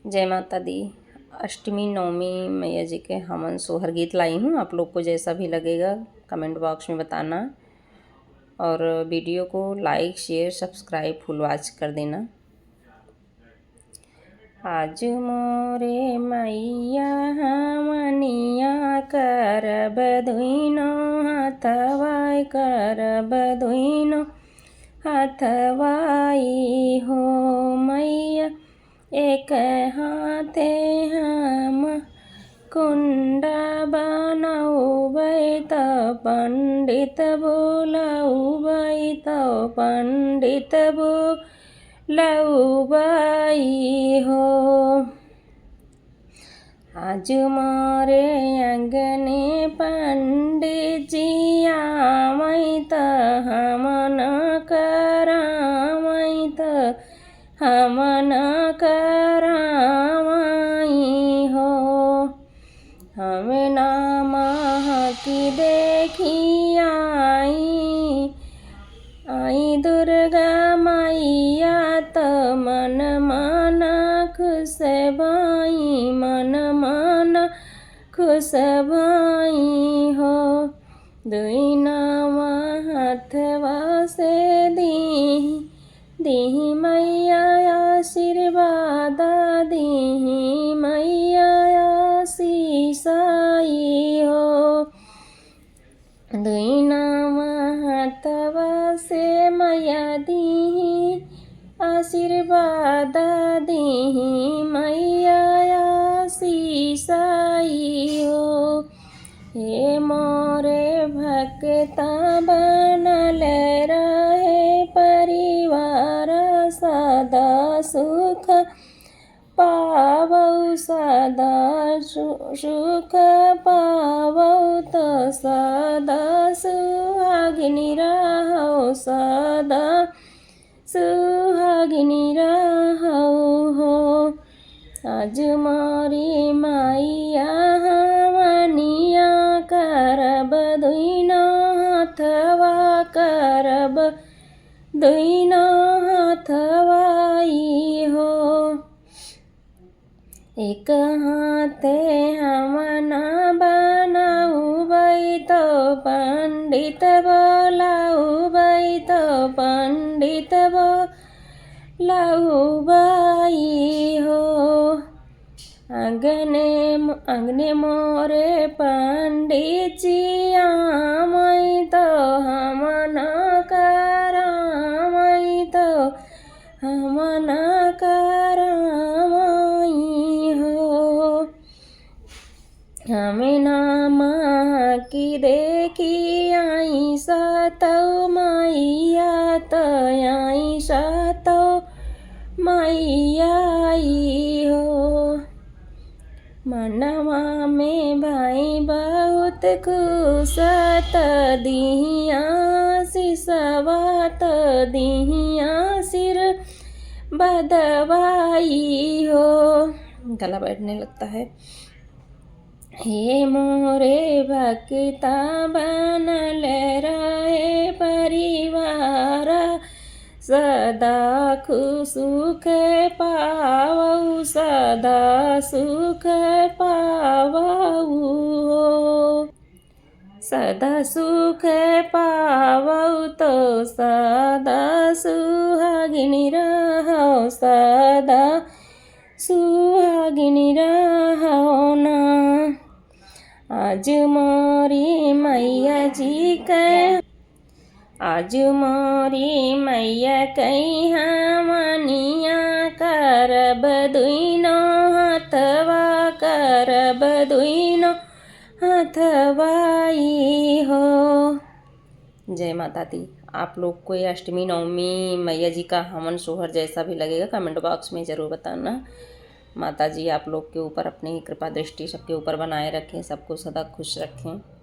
जय माता दी। अष्टमी नवमी मैया जी के हवन सोहर गीत लाई हूँ। आप लोग को जैसा भी लगेगा कमेंट बॉक्स में बताना और वीडियो को like share subscribe full watch कर देना। आज मोरे मैया हमनिया करब दुइनो हथवाई करब दुइनो हथवाई हो मैया। एक हाथे हम कुंडा बनौबै त पंडित बुलौबै त पंडित बुलौबै हो। आज मोरे अंगने पंडित जी आमै त हमन करामै त हमन करामै हो। हमें नाम की देखी आई दुर्गा मैया त मन मन खुश भई मन मन खुश भई हो। दुई नाम हाथवा से दीही मैया आशीर्वाद दीही मैया आशीषाई हो। दुई नाम हाथवा से मैया दीही आशीर्वाद दीही मैया आशीषाई हो। हे मोरे भक्ता बनल रहे परिवार सदा सुख पावौ सदा सुख पावौ त सदा सुहागिनी रहौ सदा सुहागिनी रहौ हो। आज मोरी मैया हमनिया करब दुइनो हथवा करब दुइनो हथवाई हो। एक हाथे हमन बनौबै त पंडित बुलौबै त पंडित बुलौबै हो। अंगने मोरे पंडित जी आमै त हमन करामै त हमन करामै हो। हमें नाम की देखी आई सतौ मैया त आई सतौ मैया हो। मनवा में भाई बहुत खुश त दिहिया सिसवा त दिहिया सिर बदवाई हो। गला बैठने लगता है। हे मोरे भक्ता बनल रहे परिवार सदा सुख पावौ सदा सुख पावौ हो। सदा सुख पावौ तो सदा सुहागिनी रहौ सदा सुहागिनी रहौ ना। आज मोरी मैया जी के आज मोरी मैया कई हमनिया करब दुइनो हथवा करब दुइनो हथवाई हो। जय माता दी। आप लोग को ये अष्टमी नवमी मैया जी का हवन सोहर जैसा भी लगेगा कमेंट बॉक्स में ज़रूर बताना। माता जी आप लोग के ऊपर अपनी कृपा दृष्टि सबके ऊपर बनाए रखें, सबको सदा खुश रखें।